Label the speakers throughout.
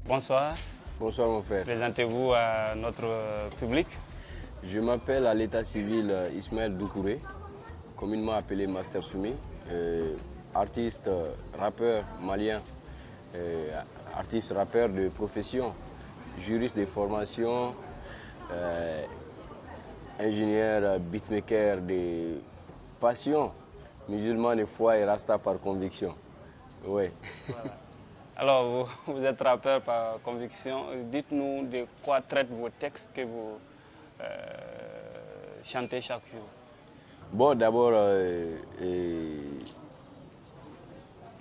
Speaker 1: Bonsoir.
Speaker 2: Bonsoir mon frère.
Speaker 1: Présentez-vous à notre public.
Speaker 2: Je m'appelle à l'état civil Ismaël Doucouré, communément appelé Master Soumi, artiste, rappeur malien, artiste rappeur de profession, juriste de formation, ingénieur beatmaker de passion, musulman de foi et rasta par conviction. Ouais.
Speaker 1: Voilà. Alors, vous êtes rappeur par conviction. Dites-nous de quoi traitent vos textes que vous chantez chaque jour.
Speaker 2: Bon, d'abord,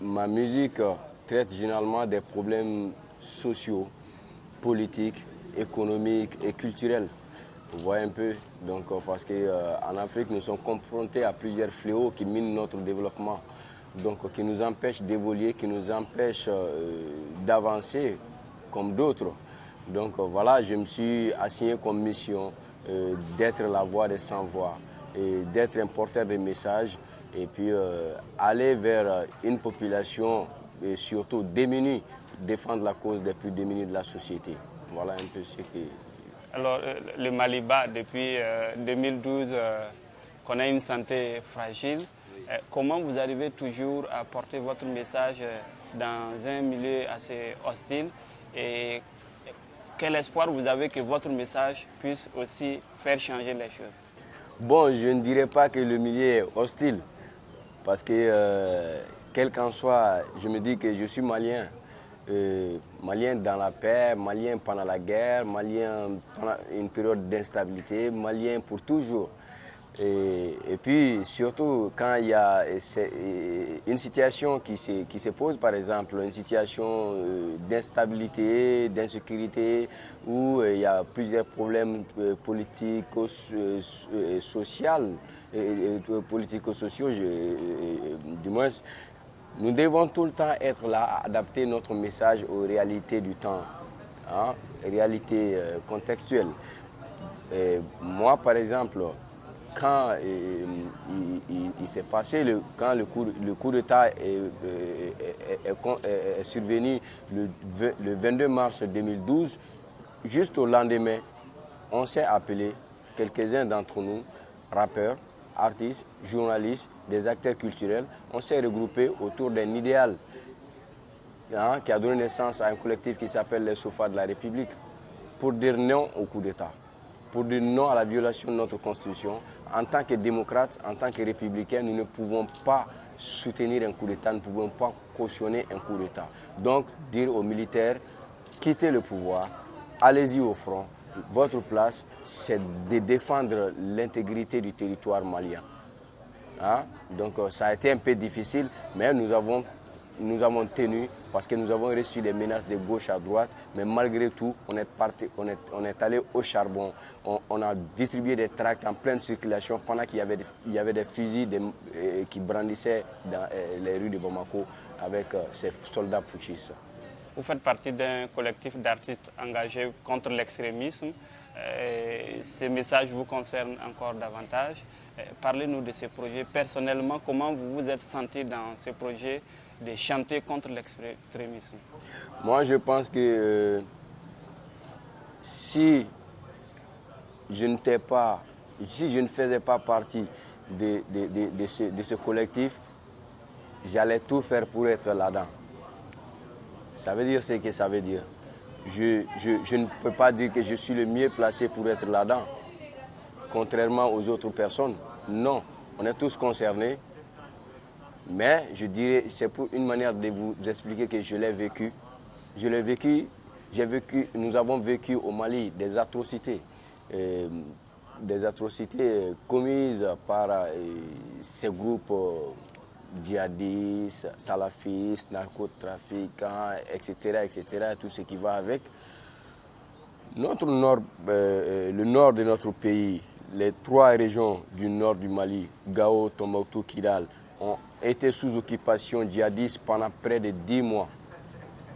Speaker 2: ma musique traite généralement des problèmes sociaux, politiques, économiques et culturels. Vous voyez un peu, donc, parce qu'en Afrique, nous sommes confrontés à plusieurs fléaux qui minent notre développement, donc qui nous empêchent d'évoluer, qui nous empêchent d'avancer comme d'autres. Donc voilà, je me suis assigné comme mission d'être la voix des sans-voix et d'être un porteur de messages et puis aller vers une population et surtout démunie, défendre la cause des plus démunis de la société. Voilà un peu ce que...
Speaker 1: Alors, le Mali bat depuis 2012 connaît une santé fragile. Comment vous arrivez toujours à porter votre message dans un milieu assez hostile et quel espoir vous avez que votre message puisse aussi faire changer les choses?
Speaker 2: Bon, je ne dirais pas que le milieu est hostile parce que quel qu'en soit, je me dis que je suis malien. Malien dans la paix, malien pendant la guerre, malien pendant une période d'instabilité, malien pour toujours. Et puis surtout quand il y a une situation qui se pose, par exemple, une situation d'instabilité, d'insécurité, où il y a plusieurs problèmes politiques, sociaux, politico-sociaux, du moins, nous devons tout le temps être là à adapter notre message aux réalités du temps, hein, réalités contextuelles. Et moi, par exemple, quand il s'est passé, quand le coup d'État est survenu le 22 mars 2012, juste au lendemain, on s'est appelé, quelques-uns d'entre nous, rappeurs, artistes, journalistes, des acteurs culturels, on s'est regroupés autour d'un idéal qui a donné naissance à un collectif qui s'appelle les Soufas de la République pour dire non au coup d'État, pour dire non à la violation de notre Constitution. En tant que démocrates, en tant que républicains, nous ne pouvons pas soutenir un coup d'État, nous ne pouvons pas cautionner un coup d'État. Donc, dire aux militaires, quittez le pouvoir, allez-y au front. Votre place, c'est de défendre l'intégrité du territoire malien. Hein? Donc ça a été un peu difficile, mais nous avons tenu parce que nous avons reçu des menaces de gauche à droite, mais malgré tout, on est allé au charbon. On a distribué des tracts en pleine circulation pendant qu'il y avait des fusils qui brandissaient dans les rues de Bamako avec ces soldats putschistes.
Speaker 1: Vous faites partie d'un collectif d'artistes engagés contre l'extrémisme. Ces messages vous concernent encore davantage. Parlez-nous de ce projet. Personnellement, comment vous vous êtes senti dans ce projet de chanter contre l'extrémisme?
Speaker 2: Moi, je pense que si je ne faisais pas partie de ce collectif, j'allais tout faire pour être là-dedans. Ça veut dire ce que ça veut dire. Je ne peux pas dire que je suis le mieux placé pour être là-dedans, contrairement aux autres personnes. Non, on est tous concernés, mais je dirais c'est pour une manière de vous expliquer que je l'ai vécu. Je l'ai vécu, nous avons vécu au Mali des atrocités commises par ces groupes djihadistes, salafistes, narcotrafiquants, etc., tout ce qui va avec. Le nord de notre pays, les 3 régions du nord du Mali, Gao, Tombouctou, Kidal, ont été sous occupation djihadiste pendant près de 10 mois,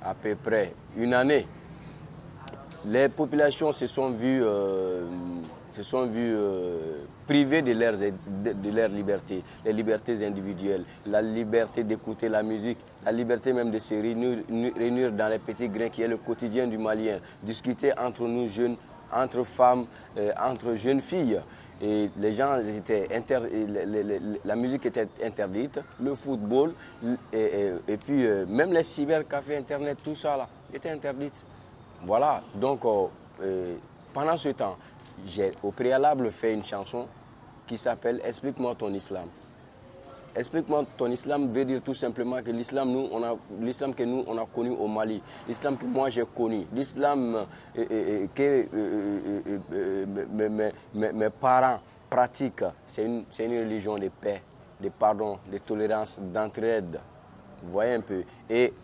Speaker 2: à peu près une année. Les populations se sont vues privés de leur liberté, les libertés individuelles, la liberté d'écouter la musique, la liberté même de se réunir dans les petits grains qui est le quotidien du Malien, discuter entre nous jeunes, entre femmes, entre jeunes filles. Et les gens étaient la musique était interdite, le football, et puis même les cybercafés, Internet, tout ça là, était interdite. Voilà, donc pendant ce temps, j'ai au préalable fait une chanson qui s'appelle « Explique-moi ton islam ». Explique-moi ton islam veut dire tout simplement que l'islam que nous on a connu au Mali, l'islam que moi j'ai connu, l'islam que mes parents pratiquent, c'est une religion de paix, de pardon, de tolérance, d'entraide. Vous voyez un peu. Et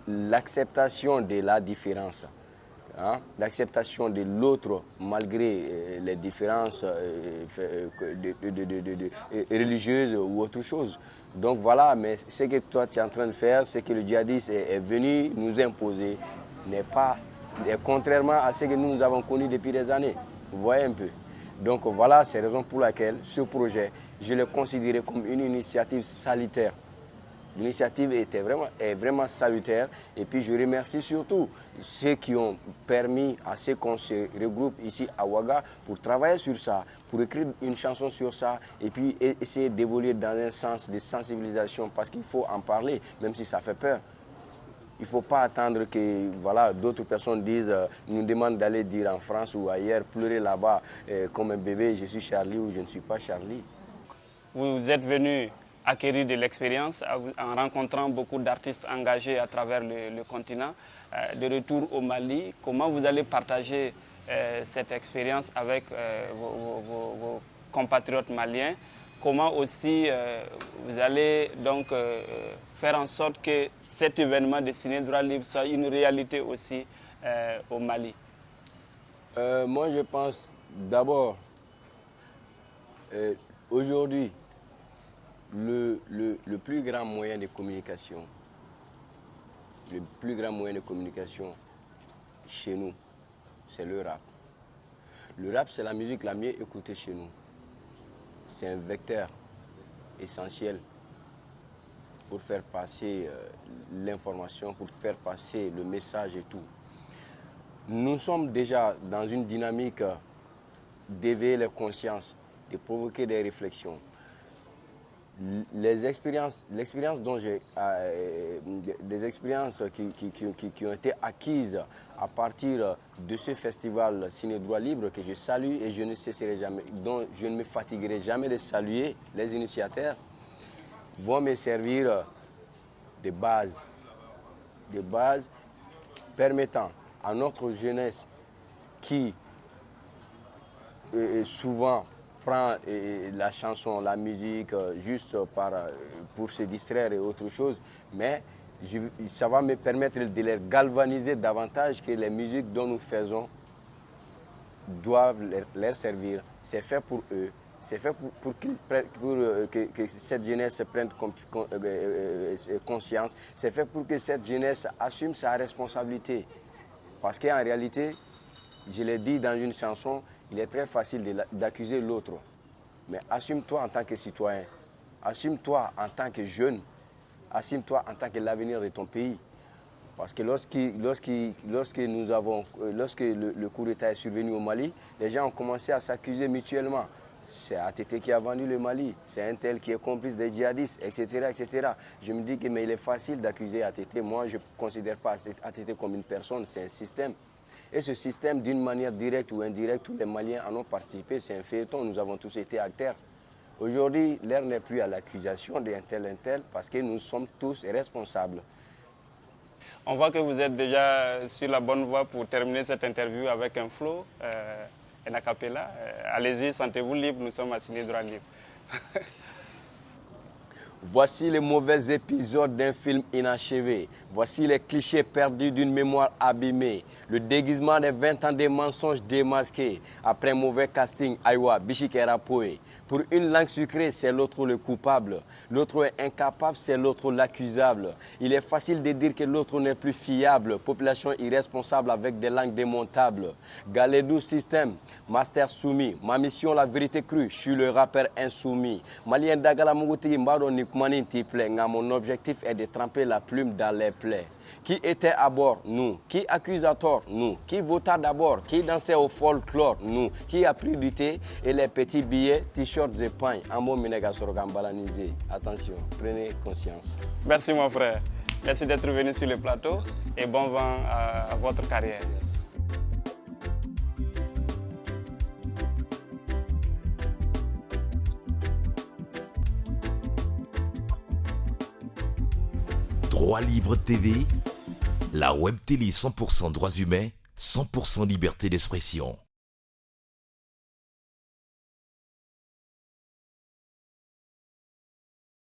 Speaker 2: l'acceptation de la différence. Hein? L'acceptation de l'autre malgré les différences religieuses ou autre chose. Donc voilà, mais ce que toi tu es en train de faire, ce que le djihadiste est venu nous imposer, n'est pas, contrairement à ce que nous avons connu depuis des années. Vous voyez un peu. Donc voilà, c'est la raison pour laquelle ce projet, je l'ai considéré comme une initiative salutaire. L'initiative est vraiment salutaire et puis je remercie surtout ceux qui ont permis à ce qu'on se regroupe ici à Ouaga pour travailler sur ça, pour écrire une chanson sur ça et puis essayer d'évoluer dans un sens de sensibilisation parce qu'il faut en parler même si ça fait peur. Il ne faut pas attendre que voilà, d'autres personnes nous demandent d'aller dire en France ou ailleurs, pleurer là-bas comme un bébé, je suis Charlie ou je ne suis pas Charlie.
Speaker 1: Vous êtes venu acquérir de l'expérience en rencontrant beaucoup d'artistes engagés à travers le continent. De retour au Mali, comment vous allez partager cette expérience avec vos compatriotes maliens? Comment aussi vous allez donc faire en sorte que cet événement de Ciné Droit Libre soit une réalité aussi au Mali?
Speaker 2: Moi je pense d'abord, aujourd'hui, le plus grand moyen de communication, chez nous, c'est le rap. Le rap, c'est la musique la mieux écoutée chez nous. C'est un vecteur essentiel pour faire passer l'information, pour faire passer le message et tout. Nous sommes déjà dans une dynamique d'éveiller les consciences, de provoquer des réflexions. L'expérience dont j'ai, des expériences qui ont été acquises à partir de ce festival Ciné Droit Libre que je salue et je ne cesserai jamais, dont je ne me fatiguerai jamais de saluer les initiateurs, vont me servir de base permettant à notre jeunesse qui souvent prend la chanson, la musique juste pour se distraire et autre chose, mais ça va me permettre de les galvaniser davantage que les musiques dont nous faisons doivent leur servir. C'est fait pour eux, c'est fait pour que cette jeunesse prenne conscience, c'est fait pour que cette jeunesse assume sa responsabilité. Parce qu'en réalité, je l'ai dit dans une chanson, il est très facile d'accuser l'autre. Mais assume-toi en tant que citoyen, assume-toi en tant que jeune, assume-toi en tant que l'avenir de ton pays. Parce que lorsque le coup d'État est survenu au Mali, les gens ont commencé à s'accuser mutuellement. C'est ATT qui a vendu le Mali, c'est un tel qui est complice des djihadistes, etc., etc. Je me dis que mais il est facile d'accuser ATT. Moi, je ne considère pas ATT comme une personne, c'est un système. Et ce système, d'une manière directe ou indirecte, tous les Maliens en ont participé. C'est un feuilleton, nous avons tous été acteurs. Aujourd'hui, l'heure n'est plus à l'accusation d'un tel, parce que nous sommes tous responsables.
Speaker 1: On voit que vous êtes déjà sur la bonne voie pour terminer cette interview avec un flow, un a cappella. Allez-y, sentez-vous libre, nous sommes à Ciné Droit Libre.
Speaker 2: Voici les mauvais épisodes d'un film inachevé. Voici les clichés perdus d'une mémoire abîmée. Le déguisement des 20 ans des mensonges démasqués. Après un mauvais casting, Aïwa, Bichikera Poé. Pour une langue sucrée, c'est l'autre le coupable. L'autre est incapable, c'est l'autre l'accusable. Il est facile de dire que l'autre n'est plus fiable. Population irresponsable avec des langues démontables. Galedou System, Master Soumis. Ma mission, la vérité crue. Je suis le rappeur insoumis. Malien Dagala Mugutigi Mbado Nikmani Tiple. Mon objectif est de tremper la plume dans les plaies. Qui était à bord? Nous. Qui accuse à tort? Nous. Qui vota d'abord? Qui dansait au folklore? Nous. Qui a pris du thé et les petits billets, t-shirts et pains? Ambo Minega Sorogambalanise. Attention, prenez conscience.
Speaker 1: Merci mon frère. Merci d'être venu sur le plateau et bon vent à votre carrière.
Speaker 3: 3 Libre TV, la web télé 100% droits humains, 100% liberté d'expression.